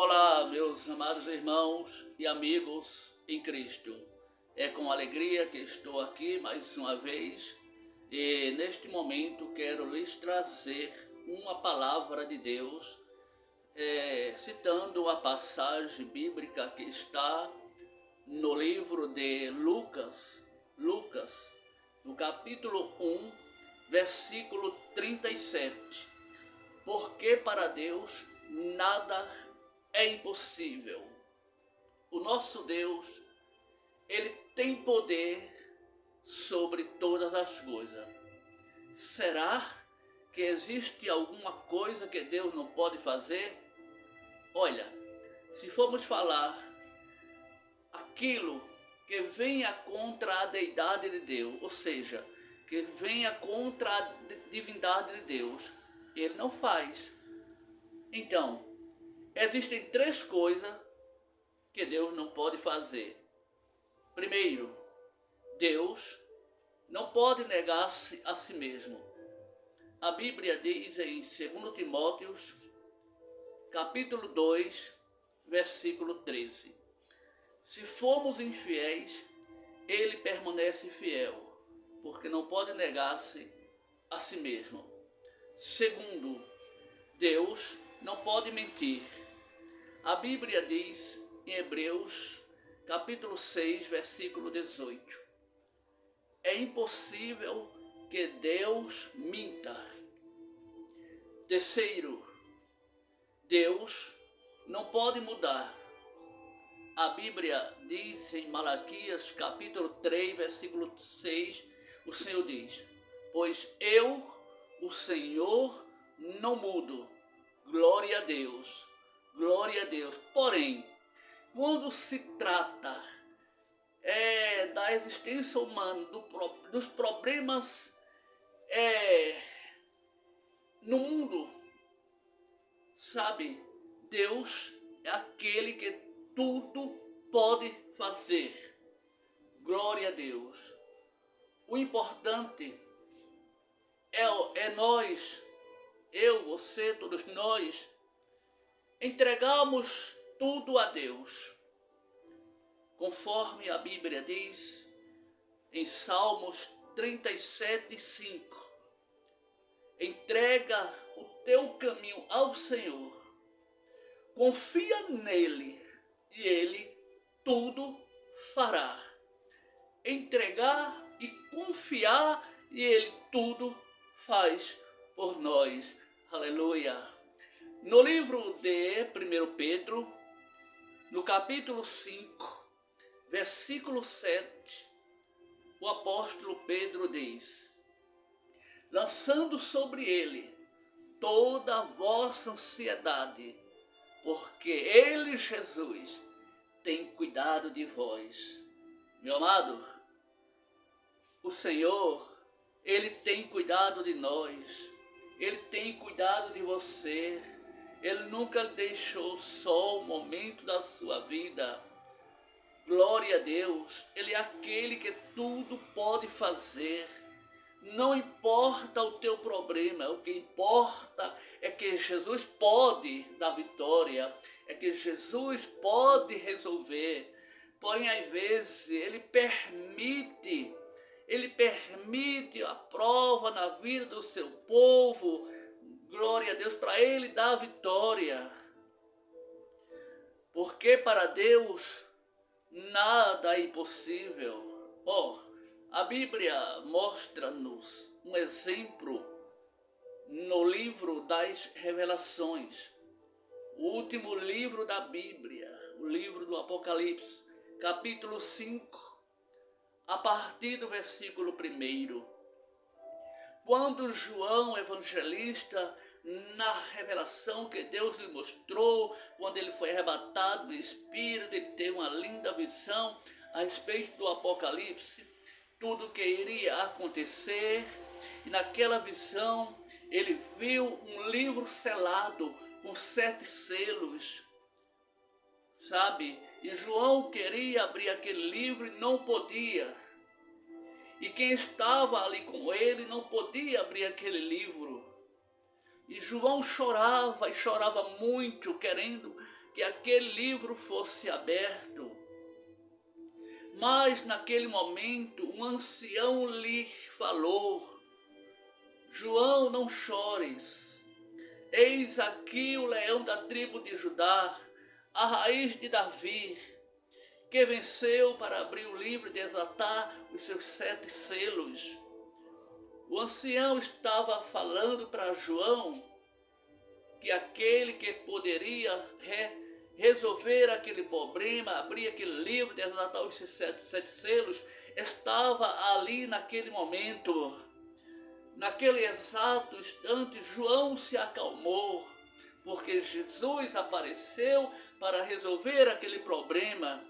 Olá, meus amados irmãos e amigos em Cristo. É com alegria que estou aqui mais uma vez e neste momento quero lhes trazer uma palavra de Deus, citando a passagem bíblica que está no livro de Lucas, no capítulo 1, versículo 37. Porque para Deus nada é impossível. O nosso Deus, Ele tem poder sobre todas as coisas. Será que existe alguma coisa que Deus não pode fazer? Olha, se formos falar aquilo que venha contra a deidade de Deus, ou seja, que venha contra a divindade de Deus, Ele não faz. Então, existem três coisas que Deus não pode fazer. Primeiro, Deus não pode negar-se a si mesmo. A Bíblia diz em 2 Timóteo, capítulo 2, versículo 13. Se formos infiéis, Ele permanece fiel, porque não pode negar-se a si mesmo. Segundo, Deus não pode mentir. A Bíblia diz em Hebreus, capítulo 6, versículo 18. É impossível que Deus minta. Terceiro, Deus não pode mudar. A Bíblia diz em Malaquias, capítulo 3, versículo 6, o Senhor diz: pois eu, o Senhor, não mudo. Glória a Deus, glória a Deus. Porém, quando se trata da existência humana, dos problemas no mundo, sabe, Deus é aquele que tudo pode fazer. Glória a Deus. O importante é nós, eu, você, todos nós, entregamos tudo a Deus. Conforme a Bíblia diz em Salmos 37, 5. Entrega o teu caminho ao Senhor. Confia nele e ele tudo fará. Entregar e confiar e ele tudo faz por nós. Aleluia. No livro de 1 Pedro, no capítulo 5, versículo 7, o apóstolo Pedro diz: lançando sobre ele toda a vossa ansiedade, porque ele, Jesus, tem cuidado de vós. Meu amado, o Senhor, Ele tem cuidado de nós, Ele tem cuidado de você, Ele nunca deixou só o momento da sua vida. Glória a Deus, Ele é aquele que tudo pode fazer. Não importa o teu problema, o que importa é que Jesus pode dar vitória, é que Jesus pode resolver. Porém, às vezes, Ele permite a prova na vida do seu povo, glória a Deus, para Ele dar vitória. Porque para Deus nada é impossível. A Bíblia mostra-nos um exemplo no livro das Revelações, o último livro da Bíblia, o livro do Apocalipse, capítulo 5, a partir do versículo 1. Quando João Evangelista, na revelação que Deus lhe mostrou, quando ele foi arrebatado no Espírito, ele teve uma linda visão a respeito do Apocalipse, tudo que iria acontecer, e naquela visão ele viu um livro selado com 7 selos, sabe? E João queria abrir aquele livro e não podia. E quem estava ali com ele não podia abrir aquele livro. E João chorava e chorava muito, querendo que aquele livro fosse aberto. Mas naquele momento um ancião lhe falou: João, não chores. Eis aqui o leão da tribo de Judá, a raiz de Davi, que venceu para abrir o livro e desatar os seus 7 selos. O ancião estava falando para João que aquele que poderia resolver aquele problema, abrir aquele livro, desatar os 7 selos, estava ali naquele momento. Naquele exato instante, João se acalmou, porque Jesus apareceu para resolver aquele problema.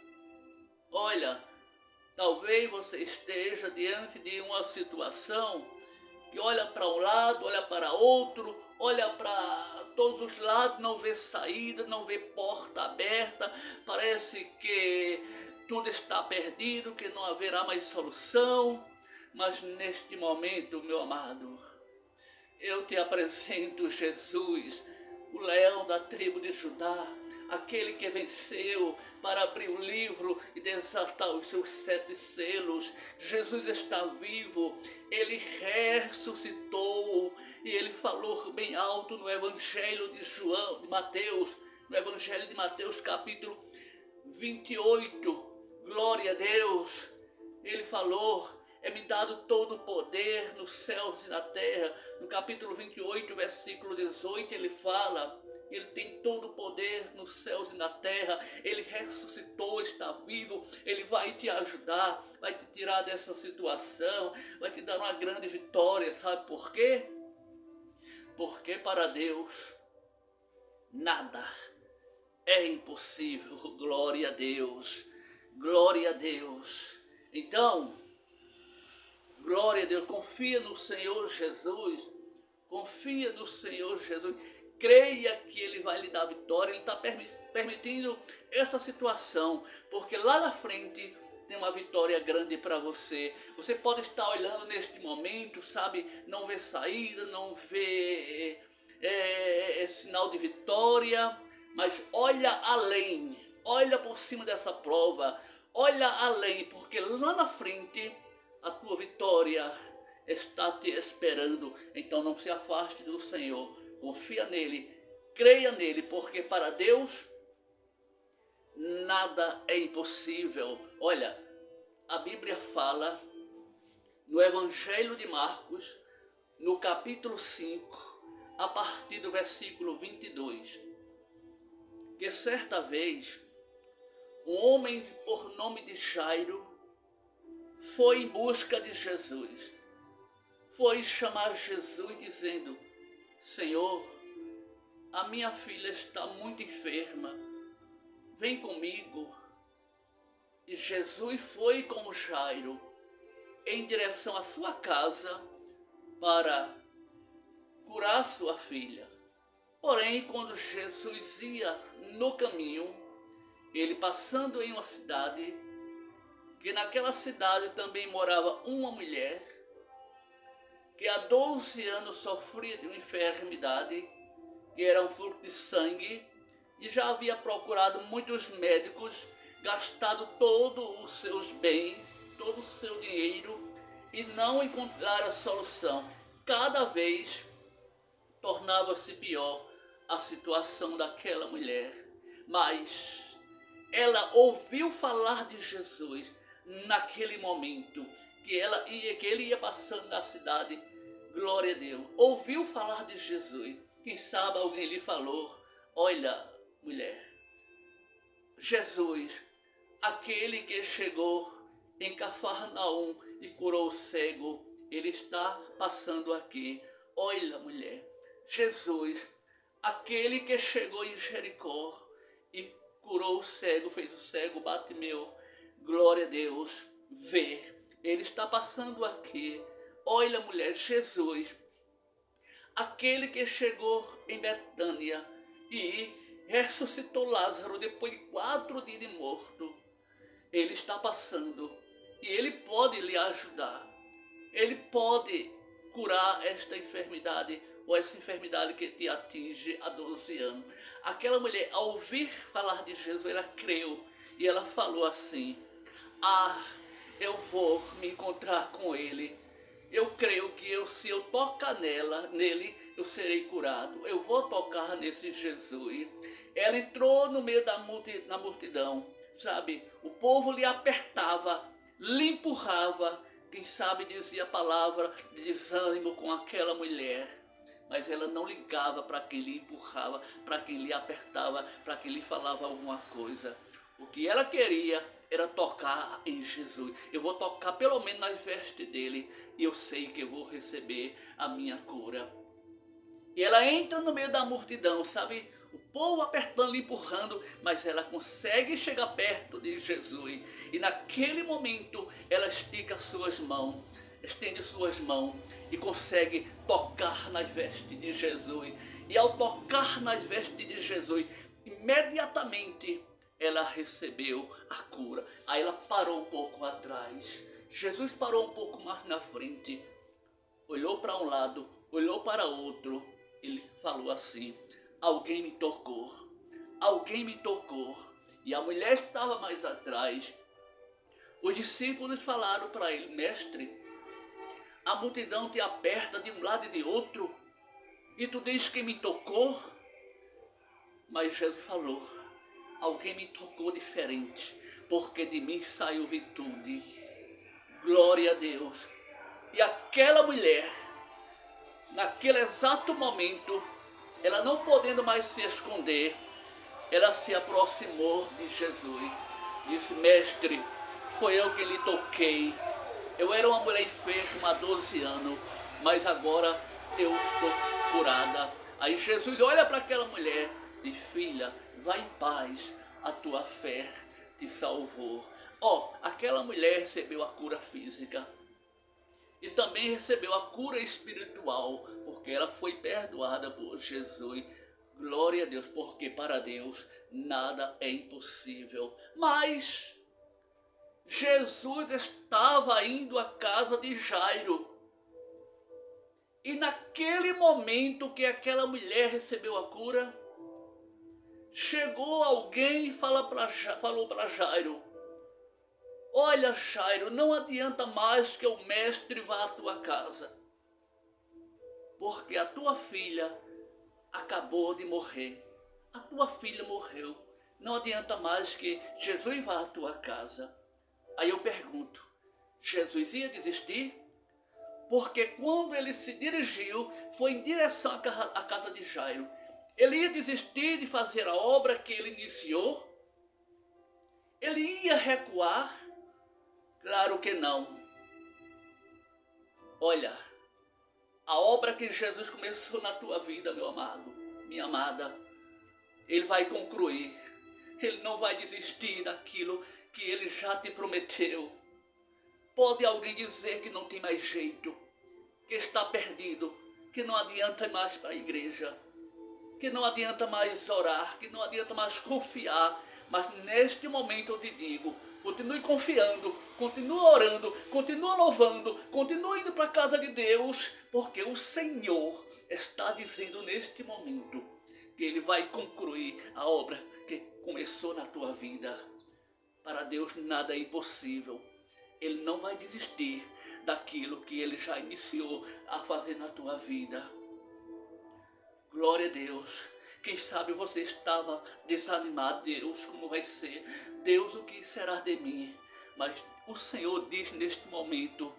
Olha, talvez você esteja diante de uma situação que olha para um lado, olha para outro, olha para todos os lados, não vê saída, não vê porta aberta, parece que tudo está perdido, que não haverá mais solução. Mas neste momento, meu amado, eu te apresento Jesus, o leão da tribo de Judá, aquele que venceu para abrir o livro e desatar os seus 7 selos. Jesus está vivo, ele ressuscitou e ele falou bem alto no Evangelho de Mateus, no Evangelho de Mateus capítulo 28, glória a Deus. Ele falou: é-me dado todo o poder nos céus e na terra. No capítulo 28, versículo 18, ele fala: ele tem todo o poder nos céus e na terra. Ele ressuscitou, está vivo. Ele vai te ajudar, vai te tirar dessa situação, vai te dar uma grande vitória. Sabe por quê? Porque para Deus nada é impossível. Glória a Deus, glória a Deus. Então, glória a Deus, confia no Senhor Jesus, confia no Senhor Jesus, creia que Ele vai lhe dar vitória. Ele está permitindo essa situação, porque lá na frente tem uma vitória grande para você. Você pode estar olhando neste momento, sabe, não vê saída, não vê sinal de vitória, mas olha além, olha por cima dessa prova, olha além, porque lá na frente a tua vitória está te esperando. Então não se afaste do Senhor, confia nele, creia nele, porque para Deus nada é impossível. Olha, a Bíblia fala no Evangelho de Marcos, no capítulo 5, a partir do versículo 22, que certa vez um homem por nome de Jairo foi em busca de Jesus. Foi chamar Jesus dizendo: Senhor, a minha filha está muito enferma, vem comigo. E Jesus foi com Jairo em direção à sua casa para curar sua filha. Porém, quando Jesus ia no caminho, ele passando em uma cidade, que naquela cidade também morava uma mulher que há 12 anos sofria de uma enfermidade, que era um fluxo de sangue, e já havia procurado muitos médicos, gastado todos os seus bens, todo o seu dinheiro, e não encontraram a solução. Cada vez tornava-se pior a situação daquela mulher. Mas ela ouviu falar de Jesus naquele momento, que ele ia passando na cidade. Glória a Deus. Ouviu falar de Jesus. Quem sabe alguém lhe falou: olha, mulher, Jesus, aquele que chegou em Cafarnaum e curou o cego, ele está passando aqui. Olha, mulher, Jesus, aquele que chegou em Jericó e curou o cego, fez o cego Bartimeu, glória a Deus, ver. Ele está passando aqui. Olha, mulher, Jesus, aquele que chegou em Betânia e ressuscitou Lázaro depois de 4 dias de morto. Ele está passando e ele pode lhe ajudar. Ele pode curar esta enfermidade ou essa enfermidade que te atinge há 12 anos. Aquela mulher, ao ouvir falar de Jesus, ela creu e ela falou assim: ah, eu vou me encontrar com ele. Eu creio que se eu tocar nele, eu serei curado. Eu vou tocar nesse Jesus. Ela entrou no meio da multidão, sabe? O povo lhe apertava, lhe empurrava. Quem sabe dizia a palavra de desânimo com aquela mulher. Mas ela não ligava para quem lhe empurrava, para quem lhe apertava, para quem lhe falava alguma coisa. O que ela queria era tocar em Jesus. Eu vou tocar pelo menos nas vestes dele e eu sei que eu vou receber a minha cura. E ela entra no meio da multidão, sabe? O povo apertando, empurrando, mas ela consegue chegar perto de Jesus. E naquele momento ela estica suas mãos, estende suas mãos e consegue tocar nas vestes de Jesus. E ao tocar nas vestes de Jesus, imediatamente ela recebeu a cura. Aí ela parou um pouco atrás. Jesus parou um pouco mais na frente. Olhou para um lado, olhou para outro. Ele falou assim: alguém me tocou. Alguém me tocou. E a mulher estava mais atrás. Os discípulos falaram para ele: mestre, a multidão te aperta de um lado e de outro. E tu diz que me tocou? Mas Jesus falou: alguém me tocou diferente, porque de mim saiu virtude. Glória a Deus. E aquela mulher, naquele exato momento, ela não podendo mais se esconder, ela se aproximou de Jesus. Disse: mestre, foi eu que lhe toquei. Eu era uma mulher enferma há 12 anos, mas agora eu estou curada. Aí Jesus olha para aquela mulher e diz: filha, vai em paz, a tua fé te salvou. Aquela mulher recebeu a cura física e também recebeu a cura espiritual, porque ela foi perdoada por Jesus. Glória a Deus, porque para Deus nada é impossível. Mas Jesus estava indo à casa de Jairo. E naquele momento que aquela mulher recebeu a cura, chegou alguém e falou para Jairo: olha, Jairo, não adianta mais que o mestre vá à tua casa, porque a tua filha acabou de morrer. A tua filha morreu. Não adianta mais que Jesus vá à tua casa. Aí eu pergunto: Jesus ia desistir? Porque quando ele se dirigiu, foi em direção à casa de Jairo. Ele ia desistir de fazer a obra que ele iniciou? Ele ia recuar? Claro que não. Olha, a obra que Jesus começou na tua vida, meu amado, minha amada, ele vai concluir. Ele não vai desistir daquilo que ele já te prometeu. Pode alguém dizer que não tem mais jeito, que está perdido, que não adianta mais para a igreja, que não adianta mais orar, que não adianta mais confiar. Mas neste momento eu te digo: continue confiando, continue orando, continue louvando, continue indo para a casa de Deus, porque o Senhor está dizendo neste momento que Ele vai concluir a obra que começou na tua vida. Para Deus nada é impossível. Ele não vai desistir daquilo que Ele já iniciou a fazer na tua vida. Glória a Deus. Quem sabe você estava desanimado: Deus, como vai ser? Deus, o que será de mim? Mas o Senhor diz neste momento: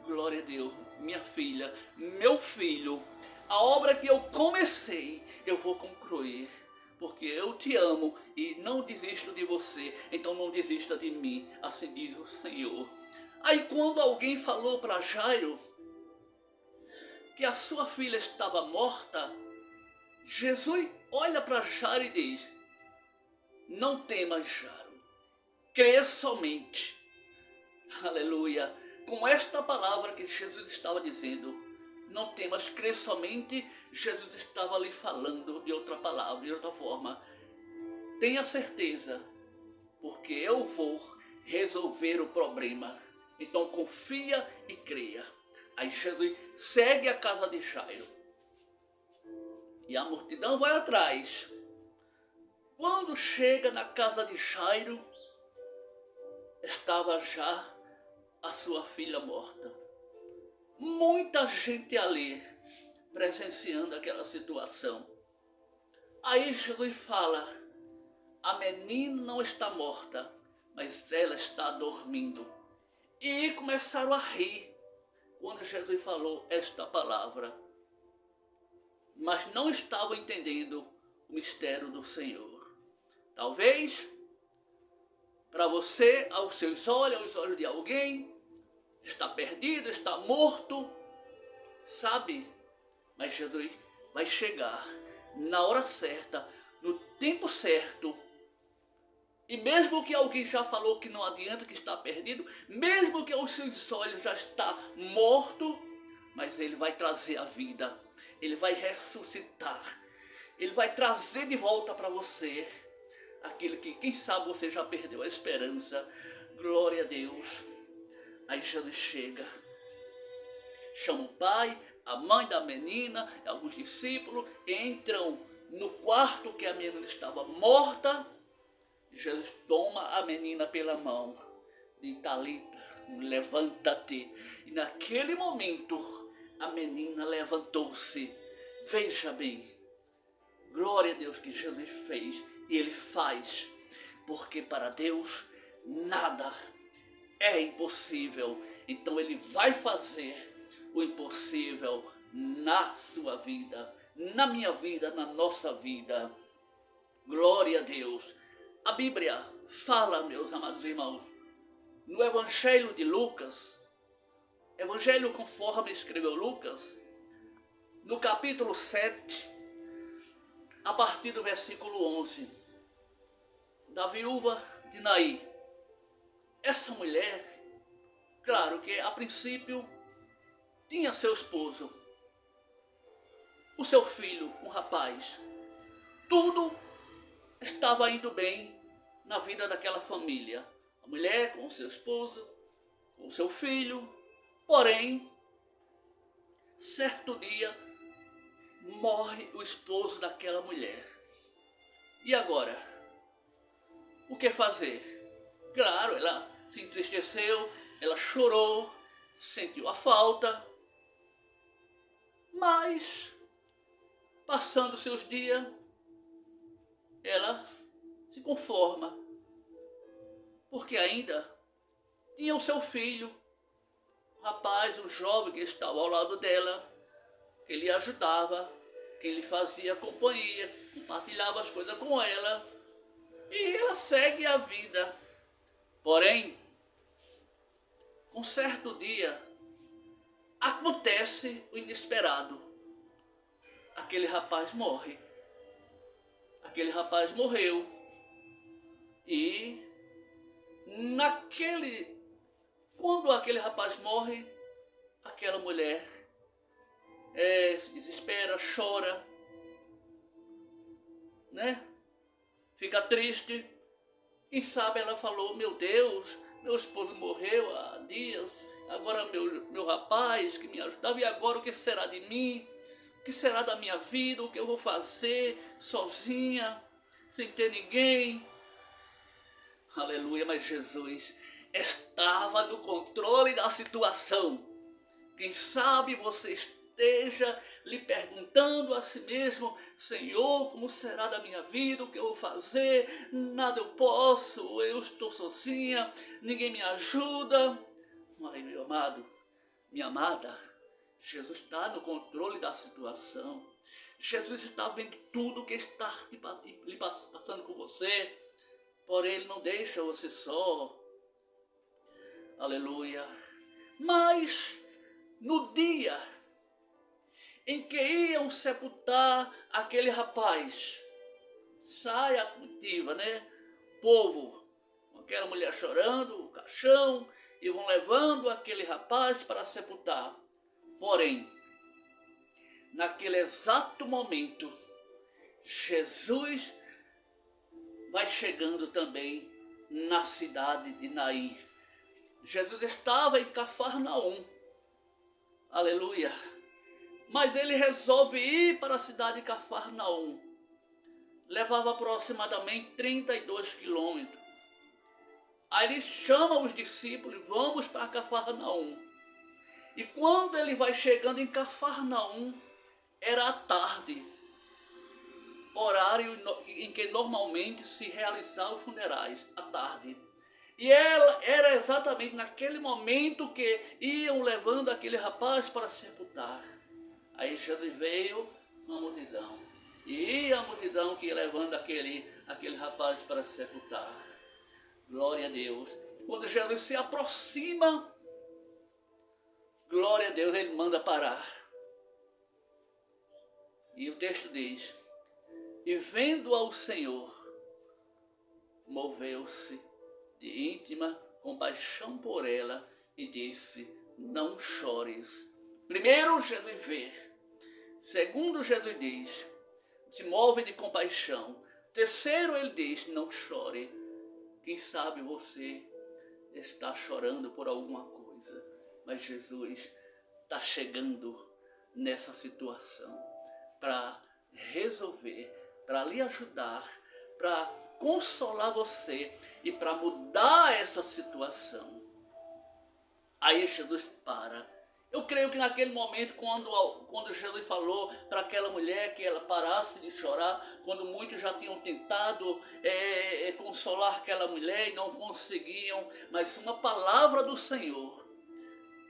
glória a Deus, minha filha, meu filho, a obra que eu comecei, eu vou concluir. Porque eu te amo e não desisto de você, então não desista de mim, assim diz o Senhor. Aí quando alguém falou para Jairo que a sua filha estava morta, Jesus olha para Jairo e diz: não temas, Jairo, crê somente. Aleluia. Com esta palavra que Jesus estava dizendo, não temas, crê somente, Jesus estava lhe falando de outra palavra, de outra forma: tenha certeza, porque eu vou resolver o problema. Então confia e creia. Aí Jesus segue a casa de Jairo. e a multidão vai atrás. Quando chega na casa de Jairo, estava já a sua filha morta. Muita gente ali presenciando aquela situação. Aí Jesus fala: a menina não está morta, mas ela está dormindo. E começaram a rir quando Jesus falou esta palavra. Mas não estavam entendendo o mistério do Senhor. Talvez, para você, aos seus olhos, aos olhos de alguém, está perdido, está morto, sabe? Mas Jesus vai chegar na hora certa, no tempo certo. E mesmo que alguém já falou que não adianta, que está perdido, mesmo que aos seus olhos já está morto, mas Ele vai trazer a vida, Ele vai ressuscitar, Ele vai trazer de volta para você aquilo que, quem sabe, você já perdeu a esperança. Glória a Deus. Aí Jesus chega, chama o pai, a mãe da menina, alguns discípulos, entram no quarto que a menina estava morta. Jesus toma a menina pela mão, diz: Talita, levanta-te. E naquele momento a menina levantou-se. Veja bem, glória a Deus que Jesus fez e Ele faz, porque para Deus nada é impossível. Então Ele vai fazer o impossível na sua vida, na minha vida, na nossa vida. Glória a Deus. A Bíblia fala, meus amados irmãos, no Evangelho de Lucas, Evangelho conforme escreveu Lucas, no capítulo 7, a partir do versículo 11, da viúva de Naim. Essa mulher, claro que a princípio tinha seu esposo, o seu filho, um rapaz. Tudo estava indo bem na vida daquela família. A mulher com o seu esposo, com o seu filho. Porém, certo dia, morre o esposo daquela mulher. E agora? O que fazer? Claro, ela se entristeceu, ela chorou, sentiu a falta. Mas, passando seus dias, ela se conforma, porque ainda tinha o seu filho, o rapaz, o jovem que estava ao lado dela, que lhe ajudava, que lhe fazia companhia, compartilhava as coisas com ela, e ela segue a vida. Porém, um certo dia, acontece o inesperado. Aquele rapaz morre. Aquele rapaz morreu. E quando aquele rapaz morre, aquela mulher se desespera, chora, né? Fica triste. Quem sabe ela falou: meu Deus, meu esposo morreu há dias, agora meu rapaz que me ajudava, e agora o que será de mim? O que será da minha vida? O que eu vou fazer sozinha, sem ter ninguém? Aleluia, mas Jesus estava no controle da situação. Quem sabe você esteja lhe perguntando a si mesmo: Senhor, como será da minha vida? O que eu vou fazer? Nada eu posso, eu estou sozinha, ninguém me ajuda. Mas, meu amado, minha amada, Jesus está no controle da situação. Jesus está vendo tudo que está lhe passando com você. Porém, Ele não deixa você só. Aleluia. Mas, no dia em que iam sepultar aquele rapaz, sai a comitiva, né? O povo, com aquela mulher chorando, o caixão, e vão levando aquele rapaz para sepultar. Porém, naquele exato momento, Jesus vai chegando também na cidade de Naim. Jesus estava em Cafarnaum. Aleluia. Mas ele resolve ir para a cidade de Cafarnaum. Levava aproximadamente 32 quilômetros. Aí ele chama os discípulos, vamos para Cafarnaum. E quando ele vai chegando em Cafarnaum, era à tarde, horário em que normalmente se realizavam os funerais, à tarde. E era exatamente naquele momento que iam levando aquele rapaz para sepultar. Aí Jesus veio uma multidão. E a multidão que ia levando aquele rapaz para sepultar. Glória a Deus. Quando Jesus se aproxima, glória a Deus, ele manda parar. E o texto diz, e vendo ao Senhor, moveu-se de íntima compaixão por ela e disse, não chores. Primeiro Jesus vê. Segundo Jesus diz, se move de compaixão. Terceiro ele diz, não chore. Quem sabe você está chorando por alguma coisa, mas Jesus está chegando nessa situação para resolver, para lhe ajudar, para consolar você e para mudar essa situação. Aí Jesus para. Eu creio que naquele momento, quando Jesus falou para aquela mulher que ela parasse de chorar, quando muitos já tinham tentado consolar aquela mulher e não conseguiam, mas uma palavra do Senhor,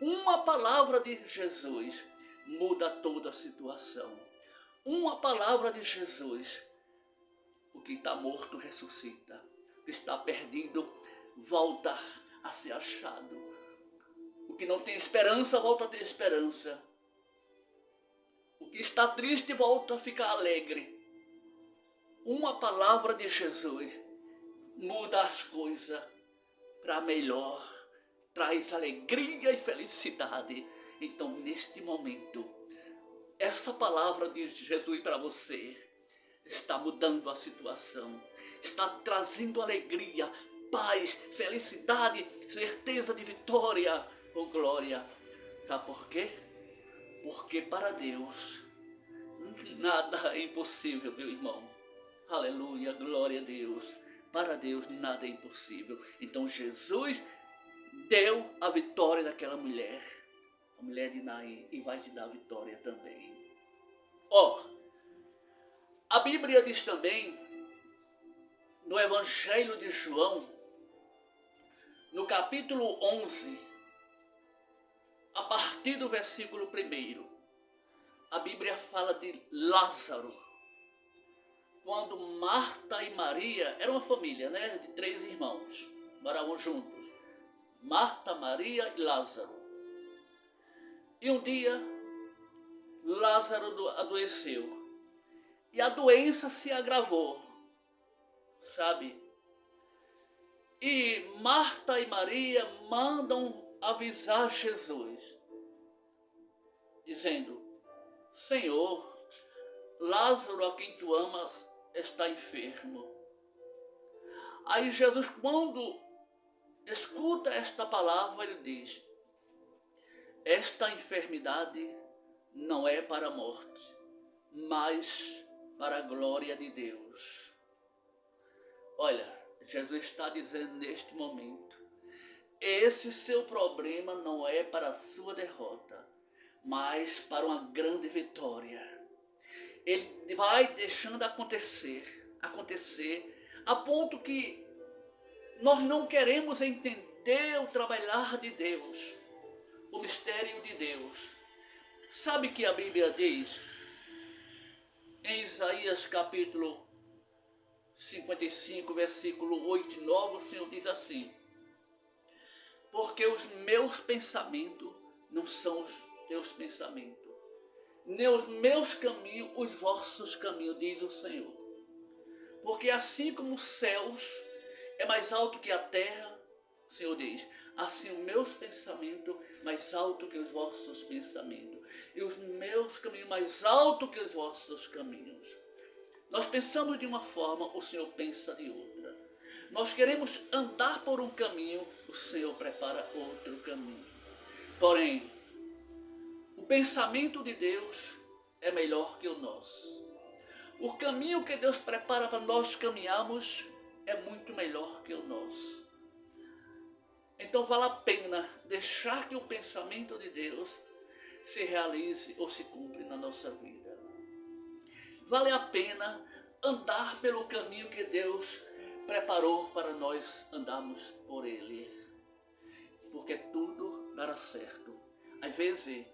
uma palavra de Jesus muda toda a situação. Uma palavra de Jesus, o que está morto ressuscita, o que está perdido volta a ser achado. O que não tem esperança, volta a ter esperança. O que está triste, volta a ficar alegre. Uma palavra de Jesus muda as coisas para melhor. Traz alegria e felicidade. Então, neste momento, essa palavra de Jesus para você está mudando a situação. Está trazendo alegria, paz, felicidade, certeza de vitória. Oh, glória! Sabe por quê? Porque para Deus nada é impossível, meu irmão. Aleluia, glória a Deus. Para Deus nada é impossível. Então Jesus deu a vitória daquela mulher, a mulher de Naim, e vai te dar a vitória também. A Bíblia diz também, no Evangelho de João, no capítulo 11, a partir do versículo 1, a Bíblia fala de Lázaro. Quando Marta e Maria, era uma família, né, de 3 irmãos, moravam juntos. Marta, Maria e Lázaro. E um dia, Lázaro adoeceu. E a doença se agravou, sabe? E Marta e Maria mandam avisar Jesus, dizendo, Senhor, Lázaro, a quem tu amas, está enfermo. Aí Jesus, quando escuta esta palavra, ele diz, esta enfermidade não é para a morte, mas para a glória de Deus. Olha, Jesus está dizendo neste momento, esse seu problema não é para a sua derrota, mas para uma grande vitória. Ele vai deixando acontecer, a ponto que nós não queremos entender o trabalhar de Deus, o mistério de Deus. Sabe que a Bíblia diz, em Isaías capítulo 55, versículo 8 e 9, o Senhor diz assim, porque os meus pensamentos não são os teus pensamentos, nem os meus caminhos, os vossos caminhos, diz o Senhor. Porque assim como os céus é mais alto que a terra, o Senhor diz, assim os meus pensamentos mais alto que os vossos pensamentos, e os meus caminhos mais alto que os vossos caminhos. Nós pensamos de uma forma, o Senhor pensa de outra. Nós queremos andar por um caminho, o Senhor prepara outro caminho. Porém, o pensamento de Deus é melhor que o nosso. O caminho que Deus prepara para nós caminharmos é muito melhor que o nosso. Então vale a pena deixar que o pensamento de Deus se realize ou se cumpra na nossa vida. Vale a pena andar pelo caminho que Deus preparou para nós andarmos por ele. Porque tudo dará certo. Às vezes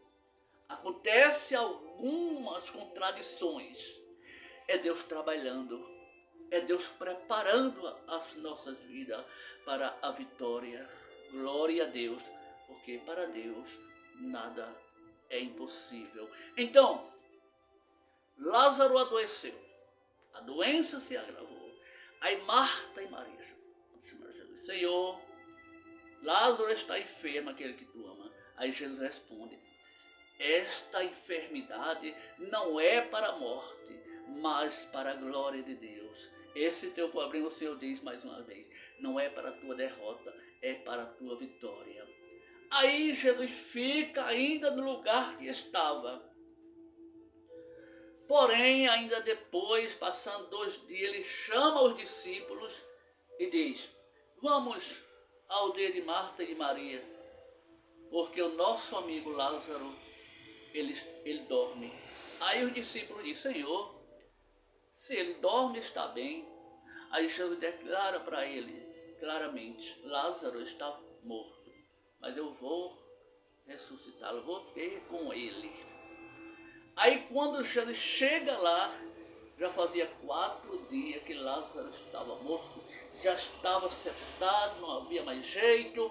acontece algumas contradições. É Deus trabalhando. É Deus preparando as nossas vidas para a vitória. Glória a Deus. Porque para Deus nada é impossível. Então, Lázaro adoeceu. A doença se agravou. Aí Marta e Maria disseram: Senhor, Lázaro está enfermo, aquele que tu ama. Aí Jesus responde: esta enfermidade não é para a morte, mas para a glória de Deus. Esse teu problema, o Senhor diz mais uma vez, não é para a tua derrota, é para a tua vitória. Aí Jesus fica ainda no lugar que estava. Porém, ainda depois, passando 2 dias, ele chama os discípulos e diz: vamos à aldeia de Marta e de Maria, porque o nosso amigo Lázaro, ele dorme. Aí os discípulos dizem: Senhor, se ele dorme, está bem. Aí Jesus declara para eles claramente: Lázaro está morto, mas eu vou ressuscitá-lo, vou ter com ele. Aí quando Jesus chega lá, já fazia 4 dias que Lázaro estava morto, já estava sentado, não havia mais jeito.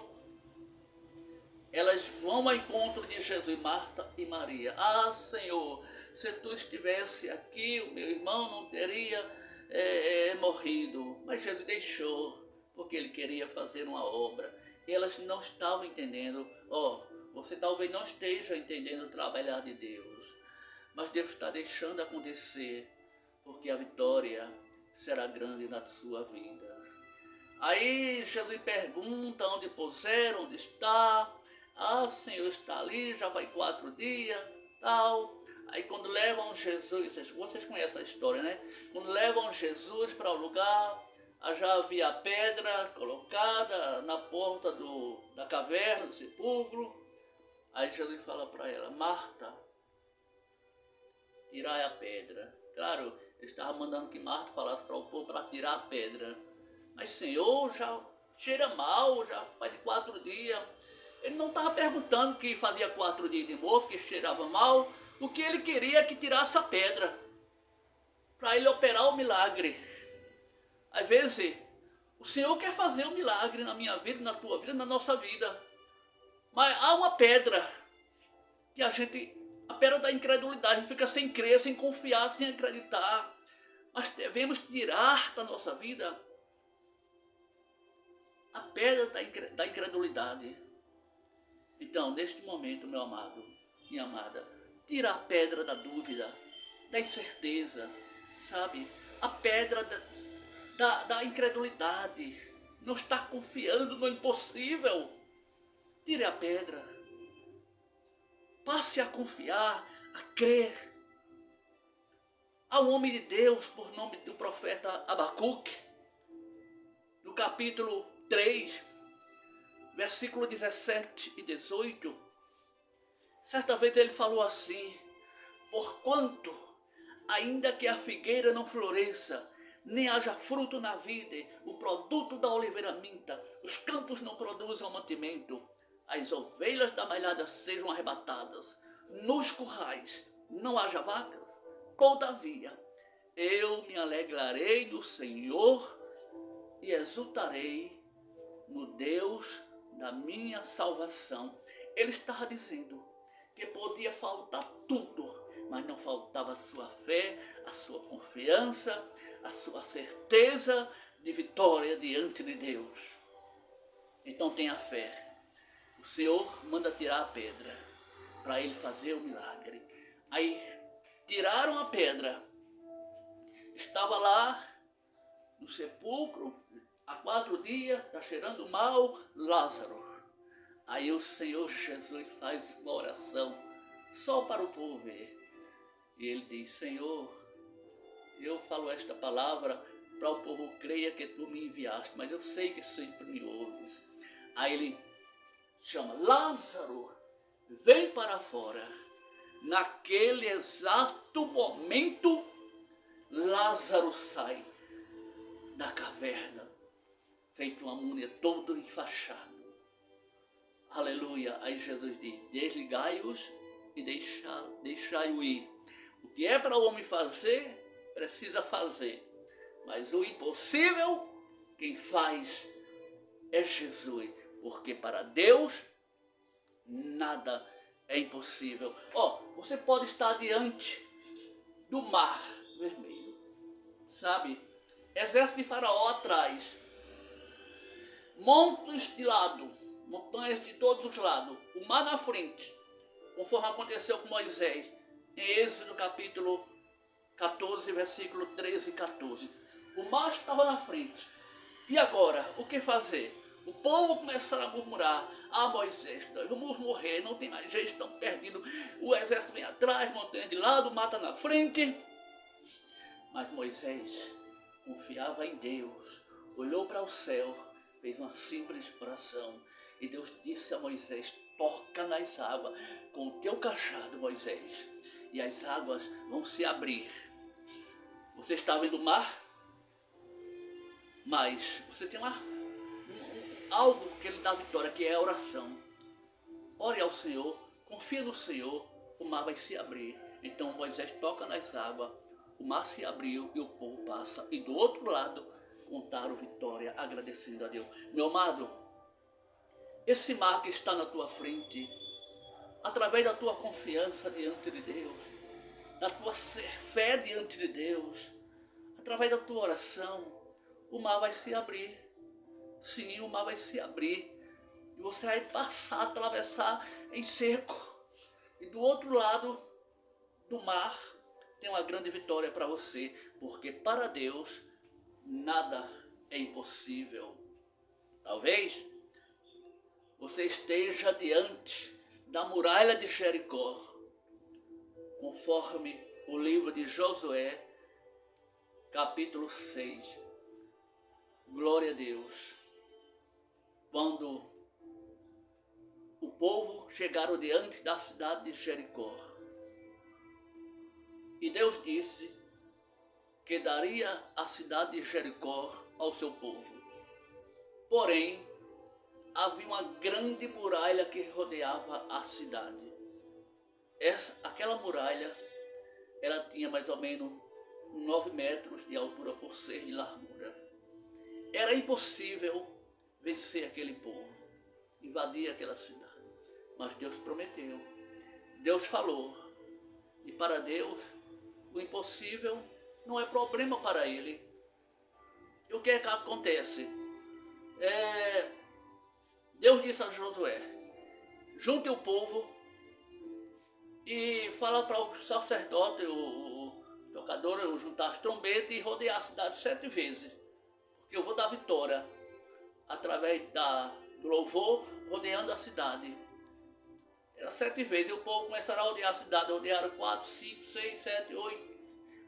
Elas vão ao encontro de Jesus, Marta e Maria. Ah, Senhor, se tu estivesse aqui, o meu irmão não teria morrido. Mas Jesus deixou, porque ele queria fazer uma obra. E elas não estavam entendendo. Você talvez não esteja entendendo o trabalhar de Deus, mas Deus está deixando acontecer, porque a vitória será grande na sua vida. Aí Jesus pergunta onde puseram, onde está. Ah, Senhor, está ali, já vai 4 dias, tal. Aí quando levam Jesus, vocês conhecem a história, né? Quando levam Jesus para o lugar, já havia a pedra colocada na porta da caverna, do sepulcro. Aí Jesus fala para ela: Marta, tirai a pedra. Claro, ele estava mandando que Marta falasse para o povo para tirar a pedra. Mas Senhor, já cheira mal, já faz 4 dias. Ele não estava perguntando que fazia 4 dias de morto, que cheirava mal. O que ele queria é que tirasse a pedra, para ele operar o milagre. Às vezes, o Senhor quer fazer um milagre na minha vida, na tua vida, na nossa vida. Mas há uma pedra que a pedra da incredulidade, a gente fica sem crer, sem confiar, sem acreditar. Mas devemos tirar da nossa vida a pedra da incredulidade. Então, neste momento, meu amado, minha amada, tira a pedra da dúvida, da incerteza, sabe? A pedra da incredulidade. Não está confiando no impossível. Tire a pedra. Passe a confiar, a crer. Há um homem de Deus, por nome do profeta Abacuque, no capítulo 3, versículo 17 e 18, certa vez ele falou assim: porquanto, ainda que a figueira não floresça, nem haja fruto na vide, o produto da oliveira minta, os campos não produzam mantimento, as ovelhas da malhada sejam arrebatadas, nos currais não haja vacas, todavia eu me alegrarei no Senhor e exultarei no Deus da minha salvação. Ele estava dizendo que podia faltar tudo, mas não faltava a sua fé, a sua confiança, a sua certeza de vitória diante de Deus. Então tenha fé. O Senhor manda tirar a pedra para ele fazer o milagre. Aí tiraram a pedra. Estava lá no sepulcro há 4 dias, está cheirando mal, Lázaro. Aí o Senhor Jesus faz uma oração só para o povo ver. E ele diz: Senhor, eu falo esta palavra para o povo creia que tu me enviaste, mas eu sei que sempre me ouves. Aí ele chama: Lázaro, vem para fora. Naquele exato momento, Lázaro sai da caverna, feito uma múmia, todo enfaixado. Aleluia. Aí Jesus diz: desligai-os e deixai-o ir. O que é para o homem fazer, precisa fazer. Mas o impossível, quem faz é Jesus. Porque para Deus, nada é impossível. Você pode estar diante do mar vermelho. Sabe? Exército de Faraó atrás. Montes de lado. Montanhas de todos os lados. O mar na frente. Conforme aconteceu com Moisés. Em Êxodo capítulo 14, versículo 13 e 14. O mar estava na frente. E agora, o que fazer? O povo começaram a murmurar: Moisés, nós vamos morrer, não tem mais jeito, estão perdidos. O exército vem atrás, montanha de lado, mata na frente. Mas Moisés confiava em Deus, olhou para o céu, fez uma simples oração. E Deus disse a Moisés: toca nas águas com o teu cajado, Moisés, e as águas vão se abrir. Você está vendo o mar? Mas você tem algo que ele dá vitória, que é a oração. Ore ao Senhor, confia no Senhor, o mar vai se abrir. Então Moisés toca nas águas, o mar se abriu e o povo passa. E do outro lado, contaram vitória, agradecendo a Deus. Meu amado, esse mar que está na tua frente, através da tua confiança diante de Deus, da tua fé diante de Deus, através da tua oração, o mar vai se abrir. Sim, o mar vai se abrir. E você vai passar, atravessar em seco. E do outro lado do mar tem uma grande vitória para você. Porque para Deus nada é impossível. Talvez você esteja diante da muralha de Jericó. Conforme o livro de Josué, capítulo 6. Glória a Deus. Quando o povo chegaram diante da cidade de Jericó, e Deus disse que daria a cidade de Jericó ao seu povo. Porém, havia uma grande muralha que rodeava a cidade. Aquela muralha, ela tinha mais ou menos 9 metros de altura por 6 de largura. Era impossível vencer aquele povo, invadir aquela cidade. Mas Deus prometeu, Deus falou. E para Deus, o impossível não é problema para Ele. E o que é que acontece? Deus disse a Josué: junte o povo e fala para o sacerdote, o tocador, juntar as trombetas e rodear a cidade 7 vezes. Porque eu vou dar vitória através do louvor, rodeando a cidade. Era 7 vezes. E o povo começaram a rodear a cidade. Rodearam 4, 5, 6, 7, 8.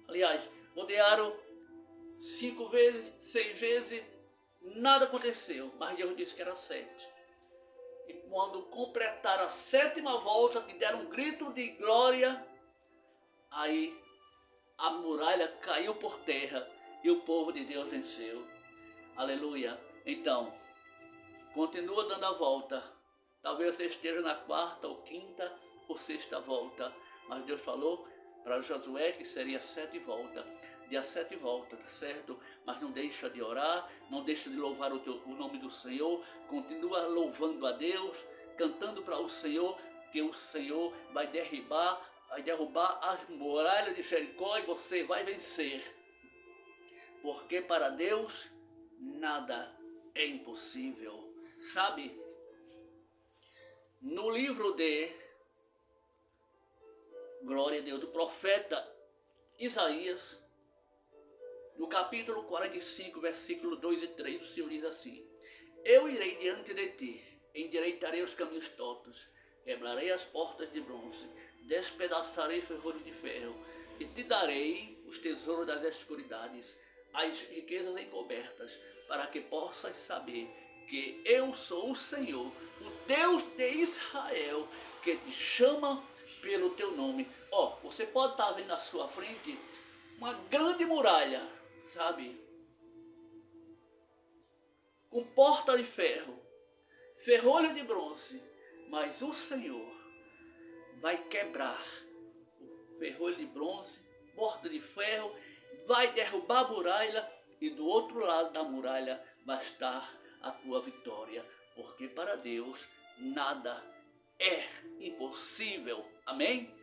Aliás, rodearam 5 vezes, 6 vezes. Nada aconteceu. Mas Deus disse que era 7. E quando completaram a 7ª volta, que deram um grito de glória, aí a muralha caiu por terra e o povo de Deus venceu. Aleluia. Então, continua dando a volta. Talvez você esteja na 4ª ou 5ª ou 6ª volta. Mas Deus falou para Josué que seria 7 voltas. Dia 7 voltas, tá certo? Mas não deixa de orar, não deixa de louvar o nome do Senhor. Continua louvando a Deus, cantando para o Senhor, que o Senhor vai derrubar as muralhas de Jericó e você vai vencer. Porque para Deus nada é impossível. Sabe, no livro de Glória a Deus, do profeta Isaías, no capítulo 45, versículo 2 e 3, o Senhor diz assim: eu irei diante de ti, endireitarei os caminhos tortos, quebrarei as portas de bronze, despedaçarei ferrolho de ferro e te darei os tesouros das escuridades, as riquezas encobertas, para que possas saber que eu sou o Senhor, o Deus de Israel, que te chama pelo teu nome. Você pode estar vendo na sua frente uma grande muralha, sabe? Com porta de ferro, ferrolho de bronze, mas o Senhor vai quebrar o ferrolho de bronze, porta de ferro, vai derrubar a muralha e do outro lado da muralha vai estar a tua vitória, porque para Deus nada é impossível. Amém?